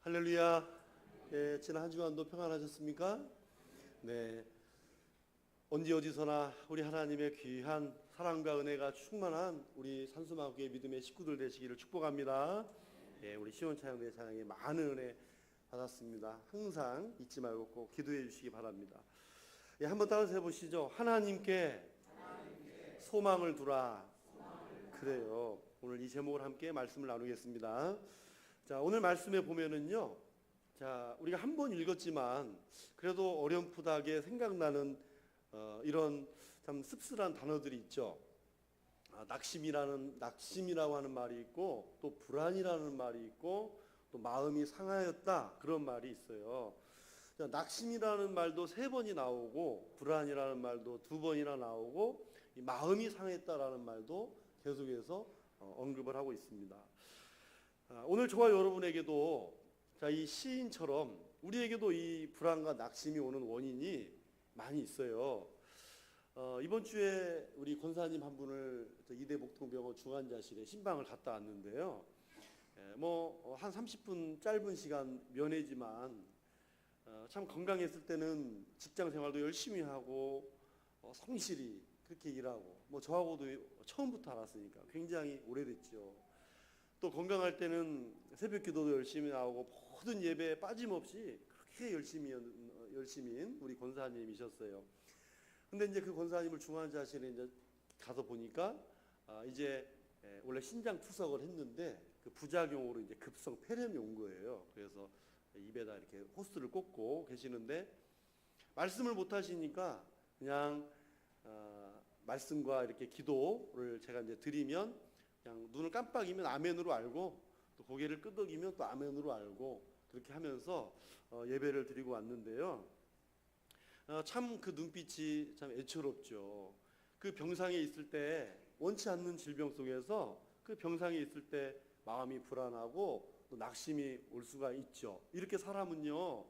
할렐루야. 예, 지난 한 주간도 평안하셨습니까? 네. 언제 어디서나 우리 하나님의 귀한 사랑과 은혜가 충만한 우리 산수마구의 믿음의 식구들 되시기를 축복합니다. 예, 우리 시온차영대 찬양에 많은 은혜 받았습니다. 항상 잊지 말고 꼭 기도해 주시기 바랍니다. 예, 한번 따라서 해보시죠. 하나님께 소망을 두라. 그래요. 오늘 이 제목을 함께 말씀을 나누겠습니다. 자, 오늘 말씀에 보면은요, 자, 우리가 한 번 읽었지만 그래도 어렴풋하게 생각나는 이런 참 씁쓸한 단어들이 있죠. 낙심이라고 하는 말이 있고, 또 불안이라는 말이 있고, 또 마음이 상하였다, 그런 말이 있어요. 자, 낙심이라는 말도 3번이 나오고, 불안이라는 말도 2번이나 나오고, 이 마음이 상했다라는 말도 계속해서 언급을 하고 있습니다. 오늘 저와 여러분에게도 이 시인처럼 우리에게도 이 불안과 낙심이 오는 원인이 많이 있어요. 이번 주에 우리 권사님 한 분을 이대복통병원 중환자실에 신방을 갔다 왔는데요. 한 30분 짧은 시간 면회지만 참 건강했을 때는 직장 생활도 열심히 하고 성실히 그렇게 일하고, 저하고도 처음부터 알았으니까 굉장히 오래됐죠. 또 건강할 때는 새벽 기도도 열심히 나오고 모든 예배에 빠짐없이 그렇게 열심인 우리 권사님이셨어요. 근데 이제 그 권사님을 중환자실에 이제 가서 보니까 이제 원래 신장 투석을 했는데 그 부작용으로 이제 급성 폐렴이 온 거예요. 그래서 입에다 이렇게 호스를 꽂고 계시는데 말씀을 못 하시니까 그냥 말씀과 이렇게 기도를 제가 이제 드리면 그냥 눈을 깜빡이면 아멘으로 알고, 또 고개를 끄덕이면 또 아멘으로 알고, 그렇게 하면서 예배를 드리고 왔는데요. 참 그 눈빛이 참 애처롭죠. 그 병상에 있을 때, 원치 않는 질병 속에서 그 병상에 있을 때 마음이 불안하고 또 낙심이 올 수가 있죠. 이렇게 사람은요,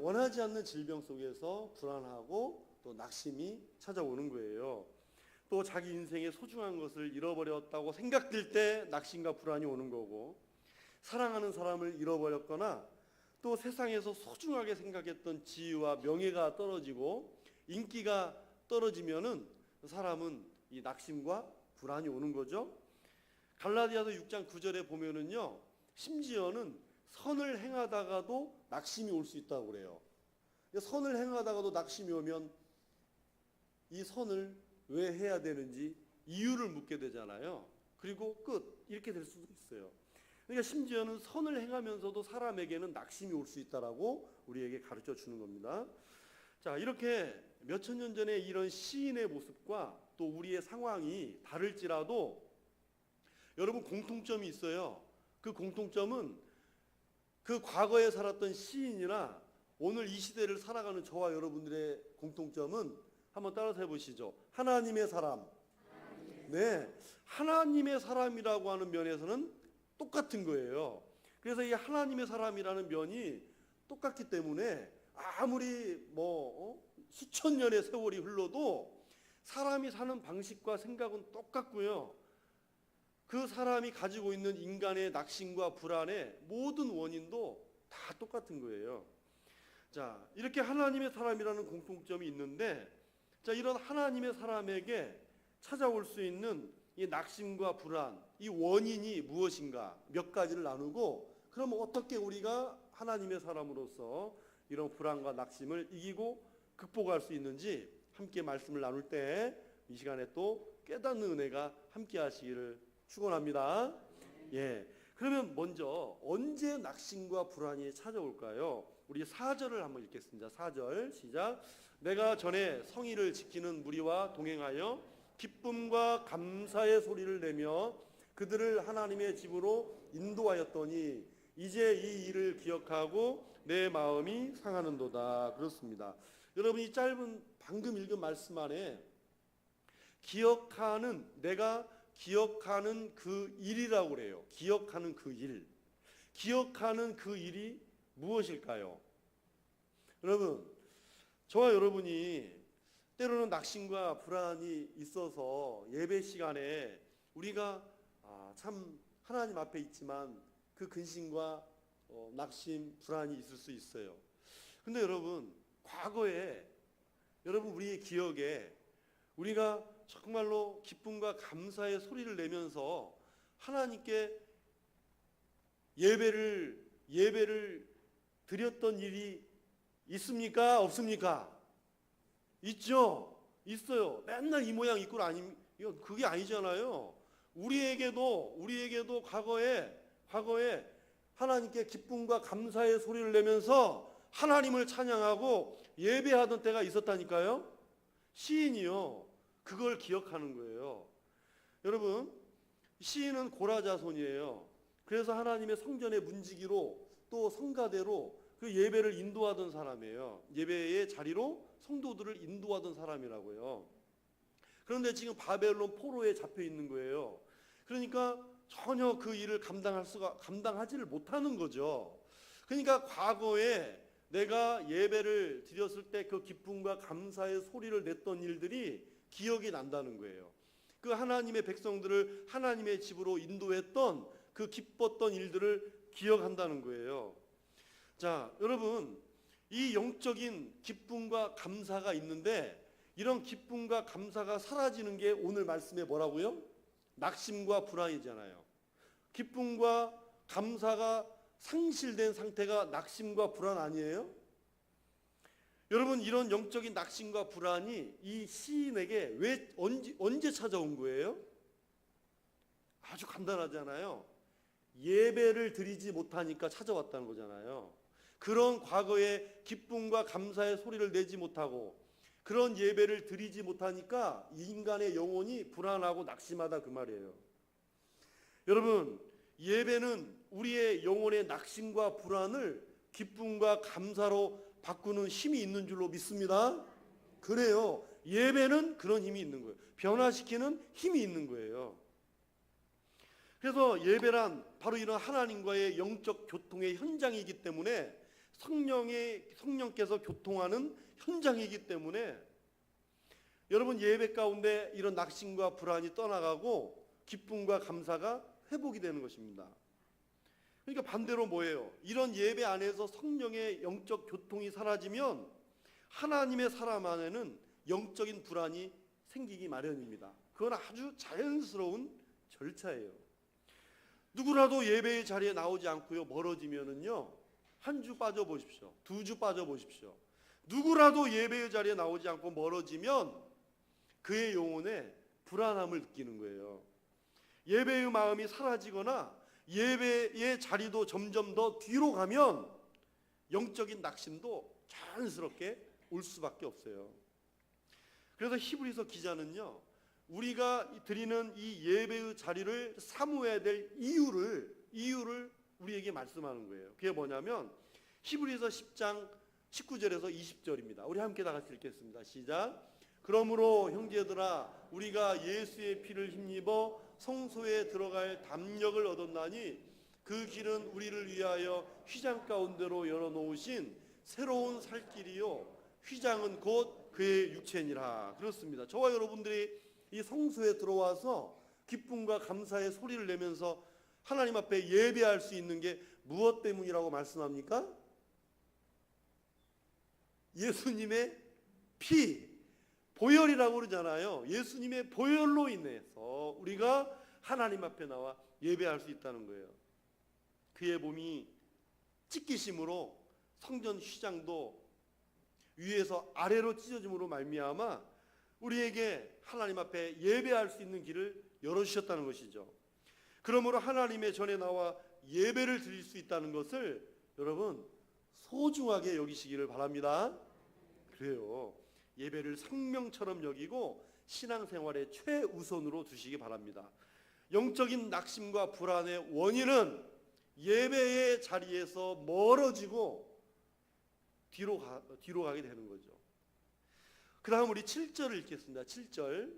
원하지 않는 질병 속에서 불안하고 또 낙심이 찾아오는 거예요. 또 자기 인생에 소중한 것을 잃어버렸다고 생각될 때 낙심과 불안이 오는 거고, 사랑하는 사람을 잃어버렸거나 또 세상에서 소중하게 생각했던 지위와 명예가 떨어지고 인기가 떨어지면은 사람은 이 낙심과 불안이 오는 거죠. 갈라디아서 6장 9절에 보면은요, 심지어는 선을 행하다가도 낙심이 올 수 있다고 그래요. 선을 행하다가도 낙심이 오면 이 선을 왜 해야 되는지 이유를 묻게 되잖아요. 그리고 끝, 이렇게 될 수도 있어요. 그러니까 심지어는 선을 행하면서도 사람에게는 낙심이 올 수 있다라고 우리에게 가르쳐 주는 겁니다. 자, 이렇게 몇천 년 전에 이런 시인의 모습과 또 우리의 상황이 다를지라도 여러분 공통점이 있어요. 그 공통점은 그 과거에 살았던 시인이나 오늘 이 시대를 살아가는 저와 여러분들의 공통점은 한번 따라서 해보시죠. 하나님의 사람. 네, 하나님의 사람이라고 하는 면에서는 똑같은 거예요. 그래서 이 하나님의 사람이라는 면이 똑같기 때문에 아무리 수천 년의 세월이 흘러도 사람이 사는 방식과 생각은 똑같고요. 그 사람이 가지고 있는 인간의 낙심과 불안의 모든 원인도 다 똑같은 거예요. 자, 이렇게 하나님의 사람이라는 공통점이 있는데, 자, 이런 하나님의 사람에게 찾아올 수 있는 이 낙심과 불안, 이 원인이 무엇인가 몇 가지를 나누고, 그럼 어떻게 우리가 하나님의 사람으로서 이런 불안과 낙심을 이기고 극복할 수 있는지 함께 말씀을 나눌 때 이 시간에 또 깨닫는 은혜가 함께 하시기를 축원합니다. 예. 그러면 먼저 언제 낙심과 불안이 찾아올까요? 우리 4절을 한번 읽겠습니다. 4절 시작. 내가 전에 성의를 지키는 무리와 동행하여 기쁨과 감사의 소리를 내며 그들을 하나님의 집으로 인도하였더니 이제 이 일을 기억하고 내 마음이 상하는도다. 그렇습니다. 여러분, 이 짧은 방금 읽은 말씀 안에 내가 기억하는 그 일이라고 그래요. 기억하는 그 일. 기억하는 그 일이 무엇일까요? 여러분, 저와 여러분이 때로는 낙심과 불안이 있어서 예배 시간에 우리가 참 하나님 앞에 있지만 그 근심과 낙심, 불안이 있을 수 있어요. 근데 여러분, 과거에 여러분 우리의 기억에 우리가 정말로 기쁨과 감사의 소리를 내면서 하나님께 예배를 드렸던 일이 있습니까? 없습니까? 있죠? 있어요. 맨날 이 모양 이 꼴 아니, 이거 그게 아니잖아요. 우리에게도 과거에 하나님께 기쁨과 감사의 소리를 내면서 하나님을 찬양하고 예배하던 때가 있었다니까요. 시인이요, 그걸 기억하는 거예요. 여러분, 시인은 고라 자손이에요. 그래서 하나님의 성전의 문지기로 또 성가대로 그 예배를 인도하던 사람이에요. 예배의 자리로 성도들을 인도하던 사람이라고요. 그런데 지금 바벨론 포로에 잡혀 있는 거예요. 그러니까 전혀 그 일을 감당하지를 못하는 거죠. 그러니까 과거에 내가 예배를 드렸을 때 그 기쁨과 감사의 소리를 냈던 일들이 기억이 난다는 거예요. 그 하나님의 백성들을 하나님의 집으로 인도했던 그 기뻤던 일들을 기억한다는 거예요. 자, 여러분, 이 영적인 기쁨과 감사가 있는데 이런 기쁨과 감사가 사라지는 게 오늘 말씀에 뭐라고요? 낙심과 불안이잖아요. 기쁨과 감사가 상실된 상태가 낙심과 불안 아니에요? 여러분, 이런 영적인 낙심과 불안이 이 시인에게 언제 찾아온 거예요? 아주 간단하잖아요. 예배를 드리지 못하니까 찾아왔다는 거잖아요. 그런 과거의 기쁨과 감사의 소리를 내지 못하고 그런 예배를 드리지 못하니까 인간의 영혼이 불안하고 낙심하다, 그 말이에요. 여러분, 예배는 우리의 영혼의 낙심과 불안을 기쁨과 감사로 바꾸는 힘이 있는 줄로 믿습니다. 그래요. 예배는 그런 힘이 있는 거예요. 변화시키는 힘이 있는 거예요. 그래서 예배란 바로 이런 하나님과의 영적 교통의 현장이기 때문에 성령께서 교통하는 현장이기 때문에 여러분, 예배 가운데 이런 낙심과 불안이 떠나가고 기쁨과 감사가 회복이 되는 것입니다. 그러니까 반대로 뭐예요? 이런 예배 안에서 성령의 영적 교통이 사라지면 하나님의 사람 안에는 영적인 불안이 생기기 마련입니다. 그건 아주 자연스러운 절차예요. 누구라도 예배의 자리에 나오지 않고요, 멀어지면은요, 한 주 빠져보십시오. 2주 빠져보십시오. 누구라도 예배의 자리에 나오지 않고 멀어지면 그의 영혼에 불안함을 느끼는 거예요. 예배의 마음이 사라지거나 예배의 자리도 점점 더 뒤로 가면 영적인 낙심도 자연스럽게 올 수밖에 없어요. 그래서 히브리서 기자는요, 우리가 드리는 이 예배의 자리를 사모해야 될 이유를 우리에게 말씀하는 거예요. 그게 뭐냐면 히브리서 10장 19절에서 20절입니다. 우리 함께 다 같이 읽겠습니다. 시작. 그러므로 형제들아, 우리가 예수의 피를 힘입어 성소에 들어갈 담력을 얻었나니 그 길은 우리를 위하여 휘장 가운데로 열어놓으신 새로운 살 길이요, 휘장은 곧 그의 육체니라. 그렇습니다. 저와 여러분들이 이 성소에 들어와서 기쁨과 감사의 소리를 내면서 하나님 앞에 예배할 수 있는 게 무엇 때문이라고 말씀합니까? 예수님의 피, 보혈이라고 그러잖아요. 예수님의 보혈로 인해서 우리가 하나님 앞에 나와 예배할 수 있다는 거예요. 그의 몸이 찢기심으로 성전 휘장도 위에서 아래로 찢어짐으로 말미암아 우리에게 하나님 앞에 예배할 수 있는 길을 열어주셨다는 것이죠. 그러므로 하나님의 전에 나와 예배를 드릴 수 있다는 것을 여러분 소중하게 여기시기를 바랍니다. 그래요. 예배를 생명처럼 여기고 신앙생활의 최우선으로 두시기 바랍니다. 영적인 낙심과 불안의 원인은 예배의 자리에서 멀어지고 뒤로 가게 되는 거죠. 그 다음 우리 7절을 읽겠습니다. 7절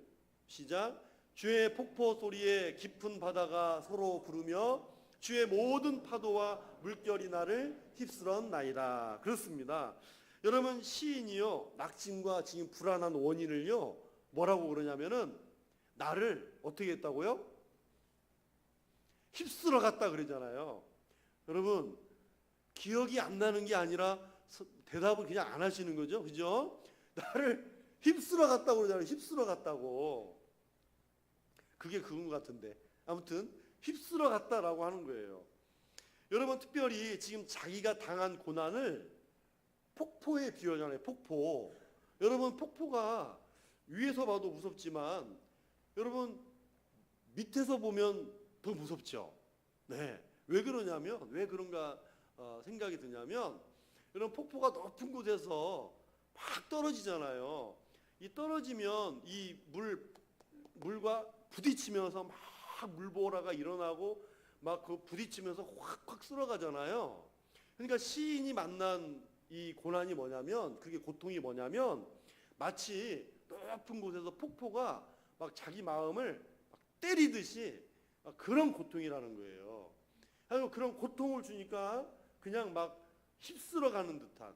시작. 주의 폭포 소리에 깊은 바다가 서로 부르며 주의 모든 파도와 물결이 나를 휩쓸었나이다. 그렇습니다. 여러분, 시인이요, 낙심과 지금 불안한 원인을요, 뭐라고 그러냐면은 나를 어떻게 했다고요? 휩쓸어 갔다 그러잖아요. 여러분, 기억이 안 나는 게 아니라 대답을 그냥 안 하시는 거죠. 그죠? 나를 휩쓸어 갔다고 그러잖아요. 휩쓸어 갔다고. 그게 그건 것 같은데. 아무튼 휩쓸어 갔다라고 하는 거예요. 여러분 특별히 지금 자기가 당한 고난을 폭포에 비유하잖아요. 폭포. 여러분 폭포가 위에서 봐도 무섭지만 여러분 밑에서 보면 더 무섭죠. 네. 왜 그러냐면 왜 그런가 생각이 드냐면 여러분 폭포가 높은 곳에서 막 떨어지잖아요. 이 떨어지면 이 물과 부딪히면서 막 물보라가 일어나고 막 그 부딪히면서 확확 쓸어가잖아요. 그러니까 시인이 만난 이 고난이 뭐냐면 그게 고통이 뭐냐면 마치 높은 곳에서 폭포가 막 자기 마음을 막 때리듯이 막 그런 고통이라는 거예요. 그리고 그런 고통을 주니까 그냥 막 휩쓸어가는 듯한.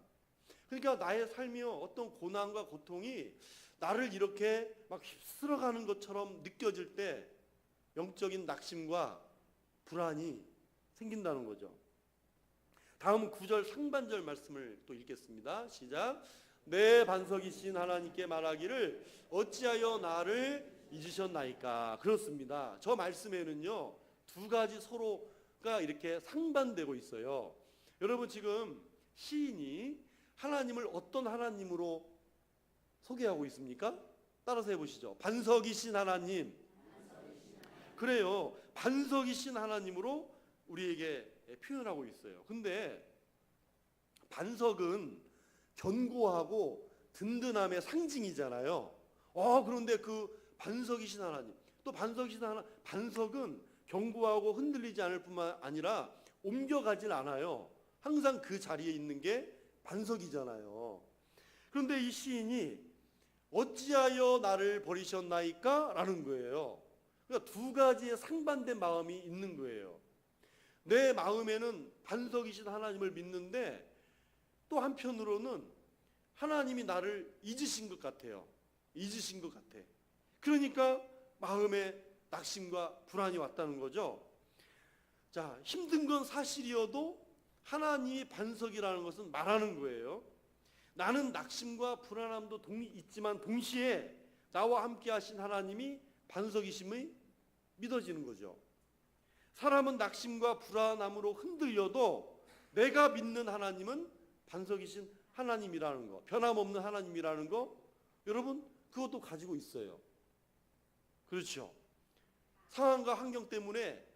그러니까 나의 삶이요 어떤 고난과 고통이 나를 이렇게 막 휩쓸어가는 것처럼 느껴질 때 영적인 낙심과 불안이 생긴다는 거죠. 다음 9절 상반절 말씀을 또 읽겠습니다. 시작. 내 반석이신 하나님께 말하기를 어찌하여 나를 잊으셨나이까. 그렇습니다. 저 말씀에는요 두 가지 서로가 이렇게 상반되고 있어요. 여러분 지금 시인이 하나님을 어떤 하나님으로 소개하고 있습니까? 따라서 해보시죠. 반석이신 하나님. 그래요. 반석이신 하나님으로 우리에게 표현하고 있어요. 근데 반석은 견고하고 든든함의 상징이잖아요. 그런데 그 반석이신 하나님, 또 반석이신 하나님, 반석은 견고하고 흔들리지 않을 뿐만 아니라 옮겨가질 않아요. 항상 그 자리에 있는 게 반석이잖아요. 그런데 이 시인이 어찌하여 나를 버리셨나이까? 라는 거예요. 그러니까 두 가지의 상반된 마음이 있는 거예요. 내 마음에는 반석이신 하나님을 믿는데 또 한편으로는 하나님이 나를 잊으신 것 같아요. 잊으신 것 같아. 그러니까 마음에 낙심과 불안이 왔다는 거죠. 자, 힘든 건 사실이어도 하나님이 반석이라는 것은 말하는 거예요. 나는 낙심과 불안함도 있지만 동시에 나와 함께 하신 하나님이 반석이심이 믿어지는 거죠. 사람은 낙심과 불안함으로 흔들려도 내가 믿는 하나님은 반석이신 하나님이라는 거, 변함없는 하나님이라는 거, 여러분 그것도 가지고 있어요. 그렇죠. 상황과 환경 때문에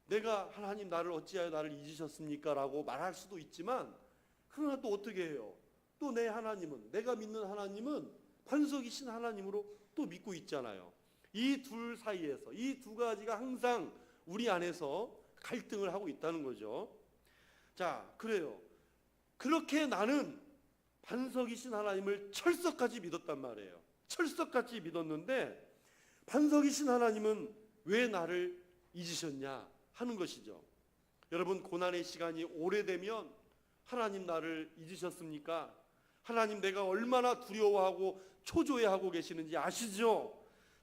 내가 하나님 나를 어찌하여 나를 잊으셨습니까? 라고 말할 수도 있지만 그러나 또 어떻게 해요? 또 내 하나님은, 내가 믿는 하나님은 반석이신 하나님으로 또 믿고 있잖아요. 이 둘 사이에서 이 두 가지가 항상 우리 안에서 갈등을 하고 있다는 거죠. 자, 그래요. 그렇게 나는 반석이신 하나님을 철석같이 믿었단 말이에요. 철석같이 믿었는데 반석이신 하나님은 왜 나를 잊으셨냐 하는 것이죠. 여러분 고난의 시간이 오래되면 하나님 나를 잊으셨습니까? 하나님 내가 얼마나 두려워하고 초조해하고 계시는지 아시죠?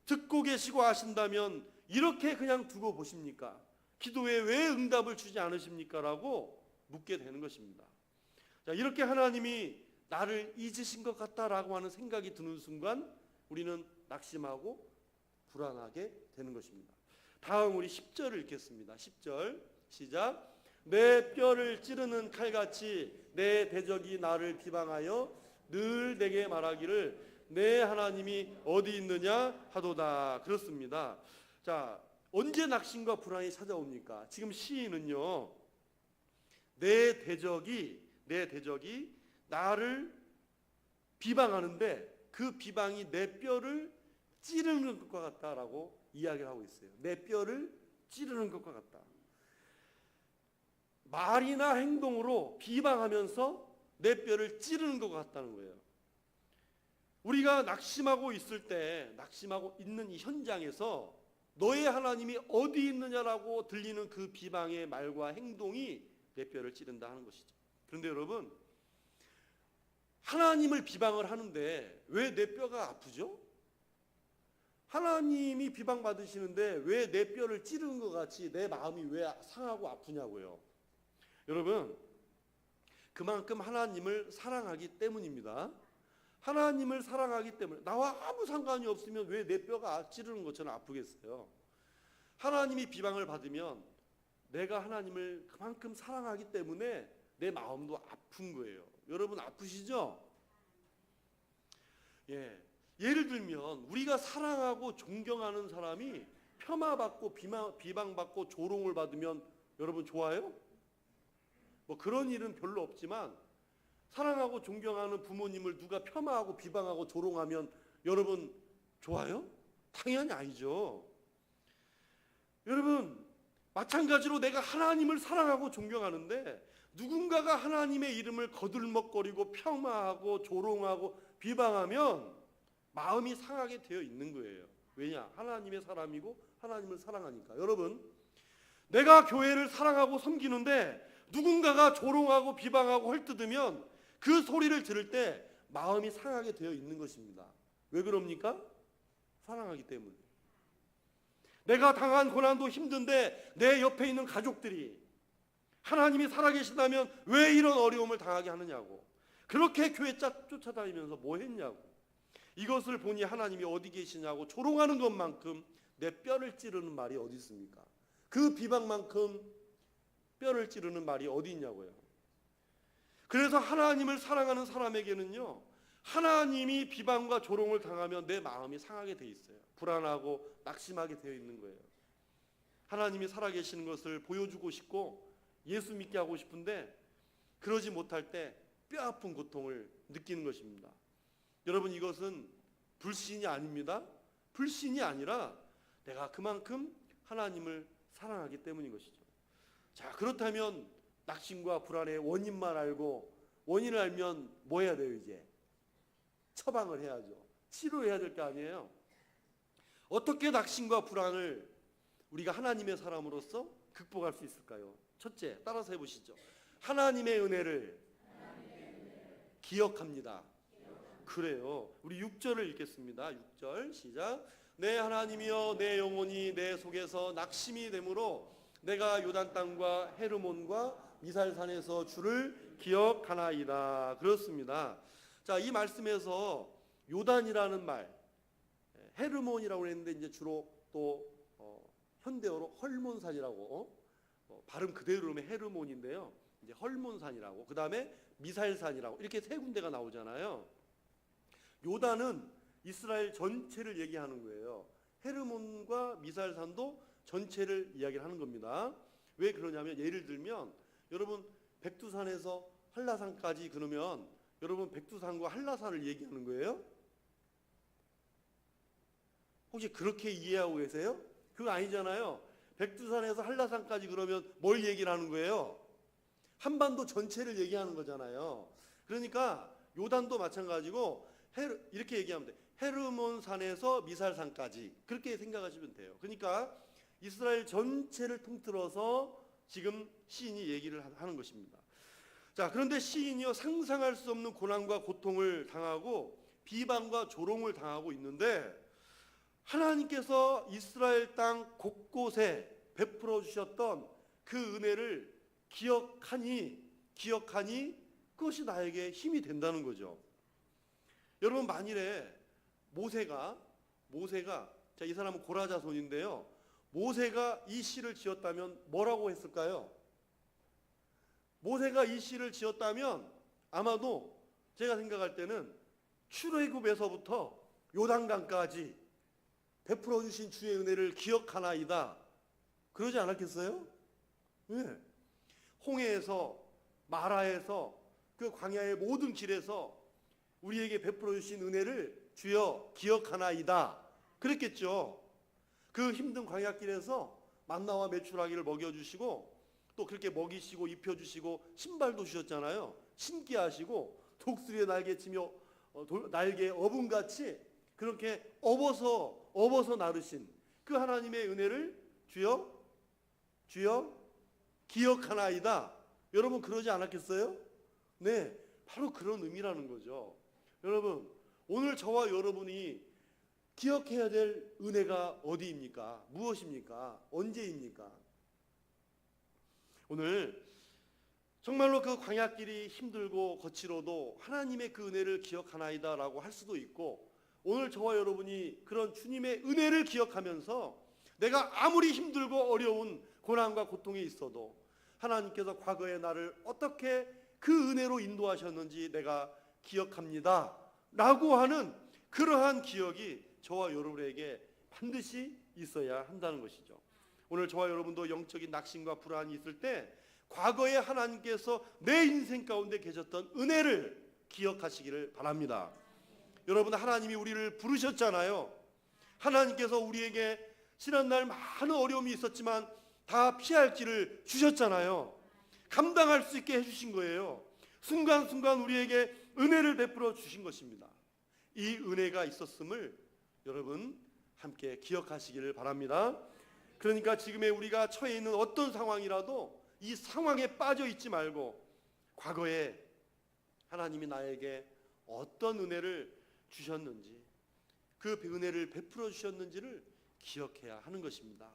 듣고 계시고 아신다면 이렇게 그냥 두고 보십니까? 기도에 왜 응답을 주지 않으십니까? 라고 묻게 되는 것입니다. 자, 이렇게 하나님이 나를 잊으신 것 같다라고 하는 생각이 드는 순간 우리는 낙심하고 불안하게 되는 것입니다. 다음 우리 10절을 읽겠습니다. 10절 시작. 내 뼈를 찌르는 칼같이 내 대적이 나를 비방하여 늘 내게 말하기를 내 하나님이 어디 있느냐 하도다. 그렇습니다. 자, 언제 낙심과 불안이 찾아옵니까? 지금 시인은요 내 대적이 나를 비방하는데 그 비방이 내 뼈를 찌르는 것과 같다라고 이야기를 하고 있어요. 내 뼈를 찌르는 것과 같다. 말이나 행동으로 비방하면서 내 뼈를 찌르는 것 같다는 거예요. 우리가 낙심하고 있을 때, 낙심하고 있는 이 현장에서 너의 하나님이 어디 있느냐라고 들리는 그 비방의 말과 행동이 내 뼈를 찌른다 하는 것이죠. 그런데 여러분, 하나님을 비방을 하는데 왜 내 뼈가 아프죠? 하나님이 비방받으시는데 왜 내 뼈를 찌르는 것 같이 내 마음이 왜 상하고 아프냐고요. 여러분, 그만큼 하나님을 사랑하기 때문입니다. 하나님을 사랑하기 때문에 나와 아무 상관이 없으면 왜 내 뼈가 찌르는 것처럼 아프겠어요? 하나님이 비방을 받으면 내가 하나님을 그만큼 사랑하기 때문에 내 마음도 아픈 거예요. 여러분 아프시죠? 예를 들면 우리가 사랑하고 존경하는 사람이 폄하받고 비방받고 조롱을 받으면 여러분 좋아요? 뭐 그런 일은 별로 없지만 사랑하고 존경하는 부모님을 누가 폄하하고 비방하고 조롱하면 여러분 좋아요? 당연히 아니죠. 여러분 마찬가지로 내가 하나님을 사랑하고 존경하는데 누군가가 하나님의 이름을 거들먹거리고 폄하하고 조롱하고 비방하면 마음이 상하게 되어 있는 거예요. 왜냐? 하나님의 사람이고 하나님을 사랑하니까. 여러분 내가 교회를 사랑하고 섬기는데 누군가가 조롱하고 비방하고 헐뜯으면 그 소리를 들을 때 마음이 상하게 되어 있는 것입니다. 왜 그럽니까? 사랑하기 때문에. 내가 당한 고난도 힘든데 내 옆에 있는 가족들이 하나님이 살아계신다면 왜 이런 어려움을 당하게 하느냐고, 그렇게 교회 쫓아다니면서 뭐 했냐고, 이것을 보니 하나님이 어디 계시냐고 조롱하는 것만큼 내 뼈를 찌르는 말이 어디 있습니까? 그 비방만큼 뼈를 찌르는 말이 어디 있냐고요. 그래서 하나님을 사랑하는 사람에게는요, 하나님이 비방과 조롱을 당하면 내 마음이 상하게 돼 있어요. 불안하고 낙심하게 되어 있는 거예요. 하나님이 살아계시는 것을 보여주고 싶고 예수 믿게 하고 싶은데 그러지 못할 때 뼈아픈 고통을 느끼는 것입니다. 여러분 이것은 불신이 아닙니다. 불신이 아니라 내가 그만큼 하나님을 사랑하기 때문인 것이죠. 자, 그렇다면 낙심과 불안의 원인만 알고, 원인을 알면 뭐 해야 돼요? 이제 처방을 해야죠. 치료해야 될 거 아니에요. 어떻게 낙심과 불안을 우리가 하나님의 사람으로서 극복할 수 있을까요? 첫째, 따라서 해보시죠. 하나님의 은혜를 기억합니다. 그래요. 우리 6절을 읽겠습니다. 6절 시작. 내 하나님이여 내 영혼이 내 속에서 낙심이 되므로 내가 요단 땅과 헤르몬과 미살산에서 주를 기억하나이다. 그렇습니다. 자, 이 말씀에서 요단이라는 말, 헤르몬이라고 했는데 이제 주로 또 현대어로 헐몬산이라고, 발음 그대로면 헤르몬인데요. 이제 헐몬산이라고, 그 다음에 미살산이라고, 이렇게 세 군데가 나오잖아요. 요단은 이스라엘 전체를 얘기하는 거예요. 헤르몬과 미살산도 전체를 이야기를 하는 겁니다. 왜 그러냐면, 예를 들면 여러분 백두산에서 한라산까지, 그러면 여러분 백두산과 한라산을 얘기하는 거예요? 혹시 그렇게 이해하고 계세요? 그거 아니잖아요. 백두산에서 한라산까지 그러면 뭘 얘기를 하는 거예요? 한반도 전체를 얘기하는 거잖아요. 그러니까 요단도 마찬가지고 이렇게 얘기하면 돼. 헤르몬산에서 미살산까지, 그렇게 생각하시면 돼요. 그러니까 이스라엘 전체를 통틀어서 지금 시인이 얘기를 하는 것입니다. 자, 그런데 시인이요, 상상할 수 없는 고난과 고통을 당하고 비방과 조롱을 당하고 있는데 하나님께서 이스라엘 땅 곳곳에 베풀어 주셨던 그 은혜를 기억하니 그것이 나에게 힘이 된다는 거죠. 여러분 만일에 모세가 자, 이 사람은 고라 자손인데요, 모세가 이 시를 지었다면 뭐라고 했을까요? 모세가 이 시를 지었다면 아마도 제가 생각할 때는 출애굽에서부터 요단강까지 베풀어 주신 주의 은혜를 기억하나이다, 그러지 않았겠어요? 네. 홍해에서, 마라에서, 그 광야의 모든 길에서 우리에게 베풀어 주신 은혜를 주여 기억하나이다, 그랬겠죠. 그 힘든 광야길에서 만나와 메추라기를 먹여주시고 또 그렇게 먹이시고 입혀주시고 신발도 주셨잖아요. 신게 하시고 독수리의 날개치며 날개 어분같이 그렇게 업어서 나르신 그 하나님의 은혜를 주여 기억하나이다. 여러분 그러지 않았겠어요? 네, 바로 그런 의미라는 거죠. 여러분 오늘 저와 여러분이 기억해야 될 은혜가 어디입니까? 무엇입니까? 언제입니까? 오늘 정말로 그 광야길이 힘들고 거칠어도 하나님의 그 은혜를 기억하나이다라고 할 수도 있고, 오늘 저와 여러분이 그런 주님의 은혜를 기억하면서 내가 아무리 힘들고 어려운 고난과 고통이 있어도 하나님께서 과거의 나를 어떻게 그 은혜로 인도하셨는지 내가 기억합니다 라고 하는 그러한 기억이 저와 여러분에게 반드시 있어야 한다는 것이죠. 오늘 저와 여러분도 영적인 낙심과 불안이 있을 때 과거에 하나님께서 내 인생 가운데 계셨던 은혜를 기억하시기를 바랍니다. 여러분, 하나님이 우리를 부르셨잖아요. 하나님께서 우리에게 지난날 많은 어려움이 있었지만 다 피할 길을 주셨잖아요. 감당할 수 있게 해주신 거예요. 순간순간 우리에게 은혜를 베풀어 주신 것입니다. 이 은혜가 있었음을 여러분 함께 기억하시기를 바랍니다. 그러니까 지금의 우리가 처해 있는 어떤 상황이라도 이 상황에 빠져 있지 말고 과거에 하나님이 나에게 어떤 은혜를 주셨는지, 그 은혜를 베풀어 주셨는지를 기억해야 하는 것입니다.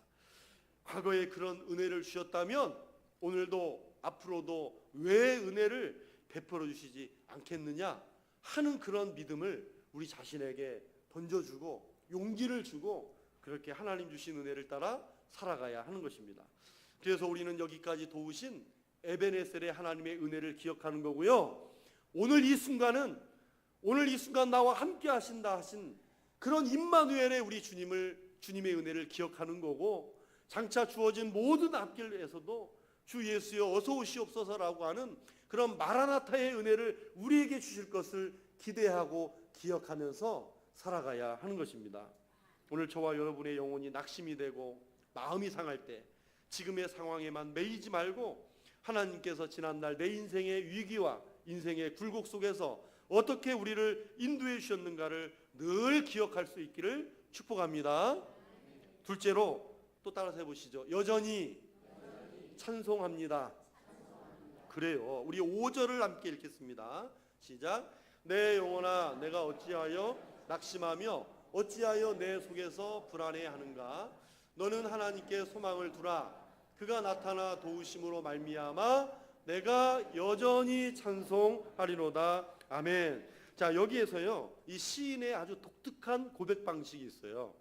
과거에 그런 은혜를 주셨다면 오늘도 앞으로도 왜 은혜를 베풀어 주시지 않겠느냐 하는 그런 믿음을 우리 자신에게 던져주고 용기를 주고 그렇게 하나님 주신 은혜를 따라 살아가야 하는 것입니다. 그래서 우리는 여기까지 도우신 에베네셀의 하나님의 은혜를 기억하는 거고요. 오늘 이 순간 나와 함께 하신다 하신 그런 임마누엘의 우리 주님의 은혜를 기억하는 거고, 장차 주어진 모든 앞길에서도 주 예수여 어서 오시옵소서라고 하는 그런 마라나타의 은혜를 우리에게 주실 것을 기대하고 기억하면서 살아가야 하는 것입니다. 오늘 저와 여러분의 영혼이 낙심이 되고 마음이 상할 때 지금의 상황에만 매이지 말고 하나님께서 지난날 내 인생의 위기와 인생의 굴곡 속에서 어떻게 우리를 인도해 주셨는가를 늘 기억할 수 있기를 축복합니다. 둘째로 또 따라서 해보시죠. 여전히 찬송합니다. 그래요. 우리 5절을 함께 읽겠습니다. 시작. 내 영혼아 내가 어찌하여 낙심하며 어찌하여 내 속에서 불안해하는가. 너는 하나님께 소망을 두라. 그가 나타나 도우심으로 말미암아 내가 여전히 찬송하리로다. 아멘. 자, 여기에서요 이 시인의 아주 독특한 고백 방식이 있어요.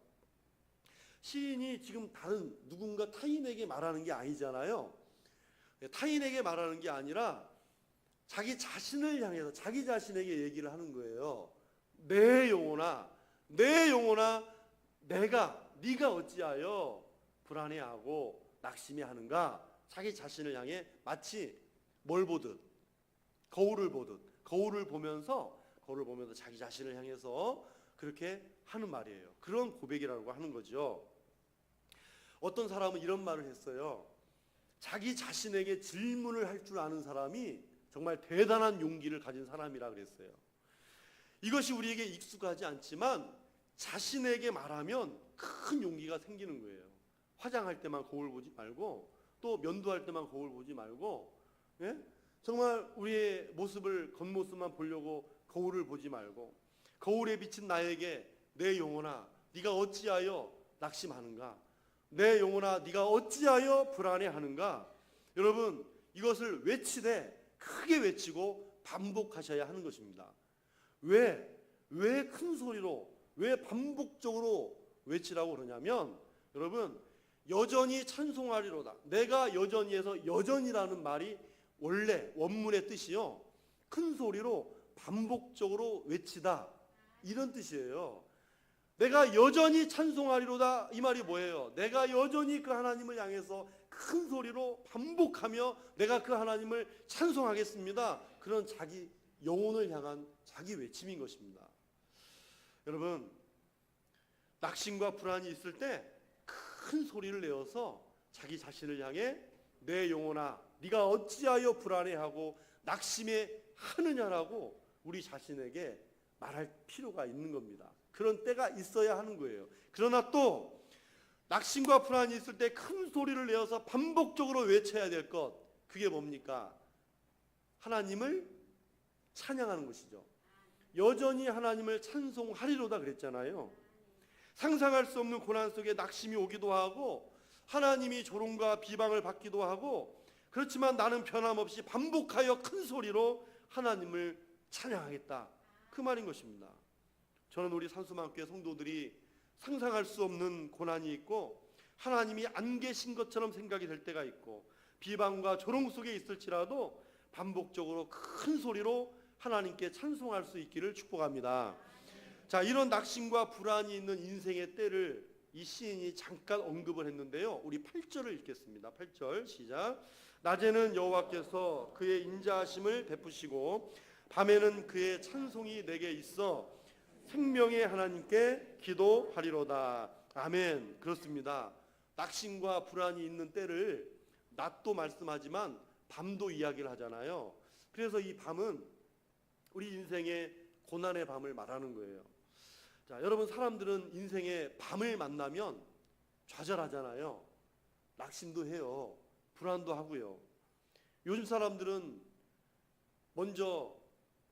시인이 지금 다른 누군가 타인에게 말하는 게 아니잖아요. 타인에게 말하는 게 아니라 자기 자신을 향해서 자기 자신에게 얘기를 하는 거예요. 내 영혼아 네가 어찌하여 불안해하고 낙심해 하는가. 자기 자신을 향해 마치 뭘 보듯 거울을 보면서 자기 자신을 향해서 그렇게 하는 말이에요. 그런 고백이라고 하는 거죠. 어떤 사람은 이런 말을 했어요. 자기 자신에게 질문을 할 줄 아는 사람이 정말 대단한 용기를 가진 사람이라 그랬어요. 이것이 우리에게 익숙하지 않지만 자신에게 말하면 큰 용기가 생기는 거예요. 화장할 때만 거울 보지 말고, 또 면도할 때만 거울 보지 말고, 예? 정말 우리의 겉모습만 보려고 거울을 보지 말고, 거울에 비친 나에게 내 영혼아 네가 어찌하여 낙심하는가, 내 영혼아 네가 어찌하여 불안해하는가. 여러분, 이것을 크게 외치고 반복하셔야 하는 것입니다. 왜 큰 소리로, 왜 반복적으로 외치라고 그러냐면, 여러분, 여전히 찬송하리로다. 내가 여전히에서 여전이라는 말이 원래 원문의 뜻이요, 큰 소리로 반복적으로 외치다, 이런 뜻이에요. 내가 여전히 찬송하리로다, 이 말이 뭐예요? 내가 여전히 그 하나님을 향해서 큰 소리로 반복하며 내가 그 하나님을 찬송하겠습니다. 그런 자기 영혼을 향한 자기 외침인 것입니다. 여러분, 낙심과 불안이 있을 때 큰 소리를 내어서 자기 자신을 향해 내 영혼아 네가 어찌하여 불안해하고 낙심해 하느냐라고 우리 자신에게 말할 필요가 있는 겁니다. 그런 때가 있어야 하는 거예요. 그러나 또 낙심과 불안이 있을 때 큰 소리를 내어서 반복적으로 외쳐야 될 것, 그게 뭡니까? 하나님을 찬양하는 것이죠. 여전히 하나님을 찬송하리로다 그랬잖아요. 상상할 수 없는 고난 속에 낙심이 오기도 하고 하나님이 조롱과 비방을 받기도 하고 그렇지만 나는 변함없이 반복하여 큰 소리로 하나님을 찬양하겠다. 그 말인 것입니다. 저는 우리 산수만교회 성도들이 상상할 수 없는 고난이 있고 하나님이 안 계신 것처럼 생각이 될 때가 있고 비방과 조롱 속에 있을지라도 반복적으로 큰 소리로 하나님께 찬송할 수 있기를 축복합니다. 자, 이런 낙심과 불안이 있는 인생의 때를 이 시인이 잠깐 언급을 했는데요. 우리 8절을 읽겠습니다. 8절 시작. 낮에는 여호와께서 그의 인자하심을 베푸시고 밤에는 그의 찬송이 내게 있어 생명의 하나님께 기도하리로다. 아멘. 그렇습니다. 낙심과 불안이 있는 때를 낮도 말씀하지만 밤도 이야기를 하잖아요. 그래서 이 밤은 우리 인생의 고난의 밤을 말하는 거예요. 자, 여러분, 사람들은 인생의 밤을 만나면 좌절하잖아요. 낙심도 해요. 불안도 하고요. 요즘 사람들은 먼저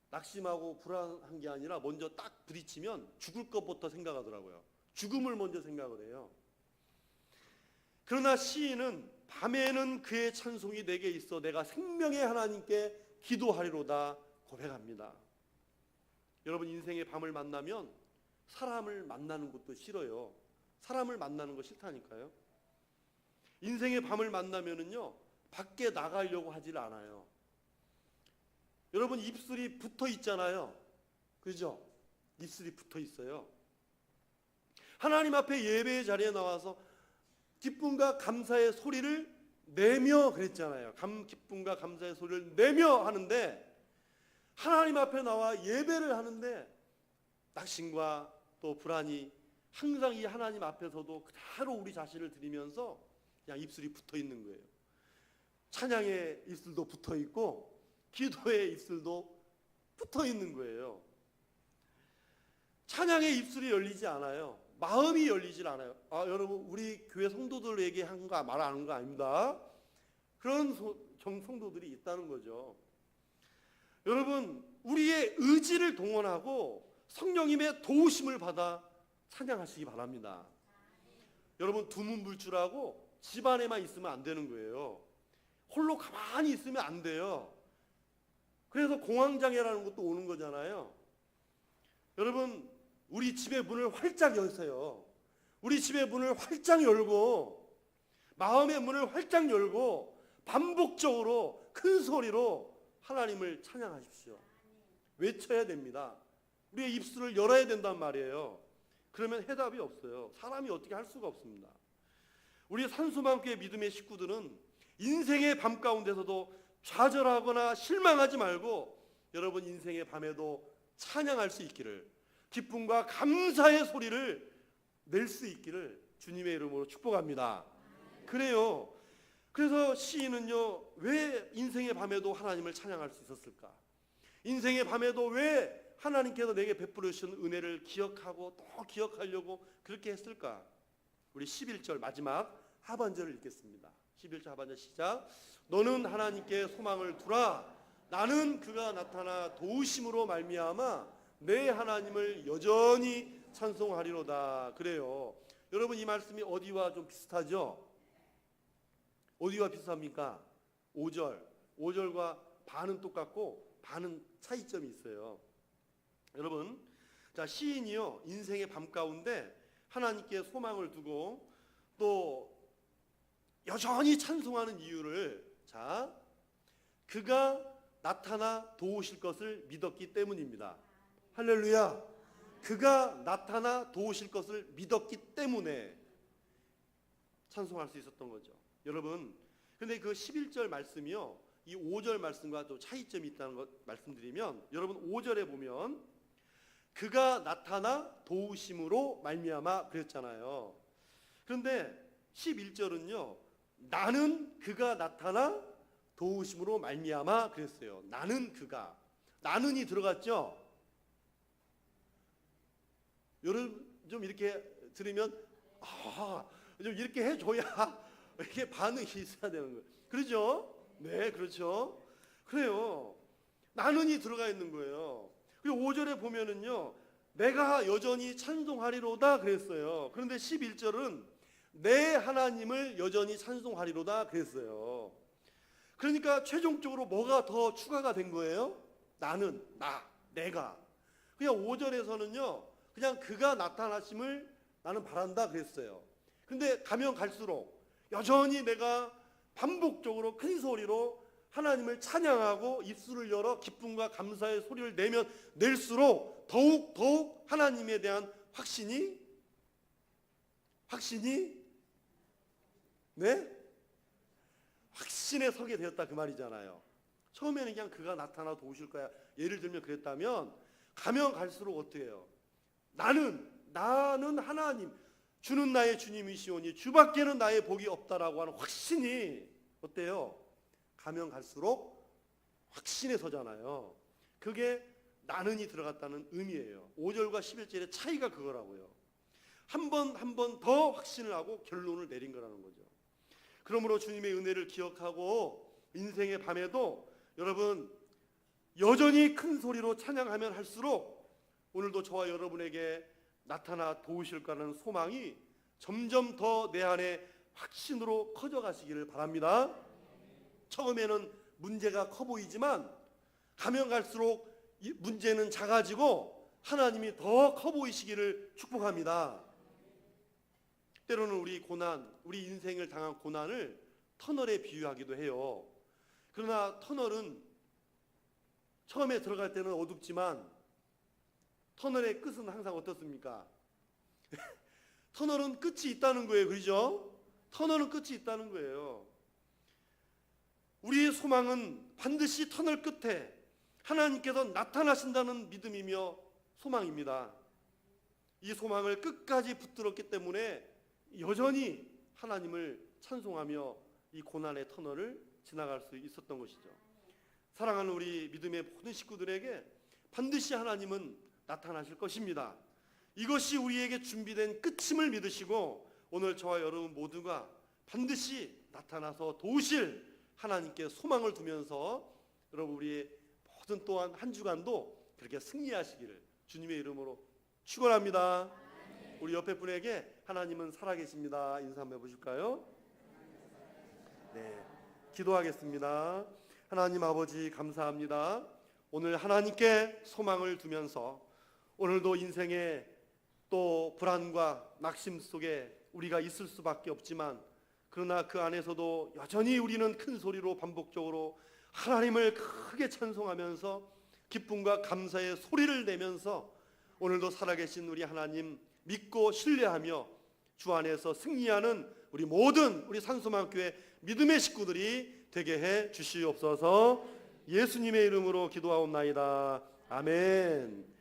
낙심하고 불안한 게 아니라 먼저 딱 부딪히면 죽을 것부터 생각하더라고요. 죽음을 먼저 생각을 해요. 그러나 시인은 밤에는 그의 찬송이 내게 있어 내가 생명의 하나님께 기도하리로다 고백합니다. 여러분, 인생의 밤을 만나면 사람을 만나는 것도 싫어요. 사람을 만나는 거 싫다니까요. 인생의 밤을 만나면은요 밖에 나가려고 하질 않아요. 여러분, 입술이 붙어 있잖아요. 그죠? 입술이 붙어 있어요. 하나님 앞에 예배의 자리에 나와서 기쁨과 감사의 소리를 내며 그랬잖아요. 기쁨과 감사의 소리를 내며 하는데 하나님 앞에 나와 예배를 하는데 낙심과 또 불안이 항상 이 하나님 앞에서도 그대로 우리 자신을 드리면서 그냥 입술이 붙어 있는 거예요. 찬양의 입술도 붙어 있고 기도의 입술도 붙어 있는 거예요. 찬양의 입술이 열리지 않아요. 마음이 열리질 않아요. 여러분, 우리 교회 성도들에게 한 거 말하는 거 아닙니다. 그런 성도들이 있다는 거죠. 여러분, 우리의 의지를 동원하고 성령님의 도우심을 받아 찬양하시기 바랍니다. 여러분, 두문불출하고 집안에만 있으면 안 되는 거예요. 홀로 가만히 있으면 안 돼요. 그래서 공황장애라는 것도 오는 거잖아요. 여러분, 우리 집의 문을 활짝 여세요. 우리 집의 문을 활짝 열고 마음의 문을 활짝 열고 반복적으로 큰 소리로 하나님을 찬양하십시오. 외쳐야 됩니다. 우리의 입술을 열어야 된단 말이에요. 그러면 해답이 없어요. 사람이 어떻게 할 수가 없습니다. 우리 산수만교회 믿음의 식구들은 인생의 밤 가운데서도 좌절하거나 실망하지 말고 여러분 인생의 밤에도 찬양할 수 있기를, 기쁨과 감사의 소리를 낼 수 있기를 주님의 이름으로 축복합니다. 그래요. 그래서 시인은요, 왜 인생의 밤에도 하나님을 찬양할 수 있었을까? 인생의 밤에도 왜 하나님께서 내게 베풀어 주신 은혜를 기억하고 또 기억하려고 그렇게 했을까? 우리 11절 마지막 하반절을 읽겠습니다. 11절 하반절 시작. 너는 하나님께 소망을 두라. 나는 그가 나타나 도우심으로 말미암아 내 하나님을 여전히 찬송하리로다. 그래요. 여러분, 이 말씀이 어디와 좀 비슷하죠? 어디와 비슷합니까? 5절. 5절과 반은 똑같고 반은 차이점이 있어요. 여러분, 자, 시인이요, 인생의 밤 가운데 하나님께 소망을 두고 또 여전히 찬송하는 이유를, 자, 그가 나타나 도우실 것을 믿었기 때문입니다. 할렐루야. 그가 나타나 도우실 것을 믿었기 때문에 찬송할 수 있었던 거죠. 여러분, 근데 그 11절 말씀이요, 이 5절 말씀과 또 차이점이 있다는 것 말씀드리면, 여러분 5절에 보면 그가 나타나 도우심으로 말미암아 그랬잖아요. 그런데 11절은요, 나는 그가 나타나 도우심으로 말미암아 그랬어요. 나는 그가, 나는이 들어갔죠. 여러분 좀 이렇게 들으면 좀 이렇게 해줘야 이렇게 반응이 있어야 되는 거예요. 그렇죠? 네, 그렇죠. 그래요. 나는이 들어가 있는 거예요. 그리고 5절에 보면은요, 내가 여전히 찬송하리로다 그랬어요. 그런데 11절은 내 하나님을 여전히 찬송하리로다 그랬어요. 그러니까 최종적으로 뭐가 더 추가가 된 거예요? 나는, 내가. 그냥 5절에서는요, 그냥 그가 나타나심을 나는 바란다 그랬어요. 근데 가면 갈수록 여전히 내가 반복적으로 큰 소리로 하나님을 찬양하고 입술을 열어 기쁨과 감사의 소리를 내면 낼수록 더욱 하나님에 대한 확신이 확신에 서게 되었다 그 말이잖아요. 처음에는 그냥 그가 나타나 도우실 거야, 예를 들면 그랬다면, 가면 갈수록 어떻게 해요? 나는 하나님, 주는 나의 주님이시오니 주밖에는 나의 복이 없다라고 하는 확신이 어때요? 가면 갈수록 확신에 서잖아요. 그게 나는이 들어갔다는 의미예요. 5절과 11절의 차이가 그거라고요. 한 번 더 확신을 하고 결론을 내린 거라는 거죠. 그러므로 주님의 은혜를 기억하고 인생의 밤에도 여러분 여전히 큰 소리로 찬양하면 할수록 오늘도 저와 여러분에게 나타나 도우실 거라는 소망이 점점 더 내 안에 확신으로 커져가시기를 바랍니다. 처음에는 문제가 커 보이지만 가면 갈수록 이 문제는 작아지고 하나님이 더 커 보이시기를 축복합니다. 때로는 우리 인생을 당한 고난을 터널에 비유하기도 해요. 그러나 터널은 처음에 들어갈 때는 어둡지만 터널의 끝은 항상 어떻습니까? 터널은 끝이 있다는 거예요. 그렇죠? 터널은 끝이 있다는 거예요. 우리의 소망은 반드시 터널 끝에 하나님께서 나타나신다는 믿음이며 소망입니다. 이 소망을 끝까지 붙들었기 때문에 여전히 하나님을 찬송하며 이 고난의 터널을 지나갈 수 있었던 것이죠. 사랑하는 우리 믿음의 모든 식구들에게 반드시 하나님은 나타나실 것입니다. 이것이 우리에게 준비된 끝임을 믿으시고 오늘 저와 여러분 모두가 반드시 나타나서 도우실 하나님께 소망을 두면서 여러분 우리의 모든 또한 한 주간도 그렇게 승리하시기를 주님의 이름으로 축원합니다. 우리 옆에 분에게 하나님은 살아계십니다 인사 한번 해보실까요? 네, 기도하겠습니다. 하나님 아버지 감사합니다. 오늘 하나님께 소망을 두면서 오늘도 인생의 또 불안과 낙심 속에 우리가 있을 수밖에 없지만 그러나 그 안에서도 여전히 우리는 큰 소리로 반복적으로 하나님을 크게 찬송하면서 기쁨과 감사의 소리를 내면서 오늘도 살아계신 우리 하나님 믿고 신뢰하며 주 안에서 승리하는 우리 모든 우리 산소망교회 믿음의 식구들이 되게 해 주시옵소서. 예수님의 이름으로 기도하옵나이다. 아멘.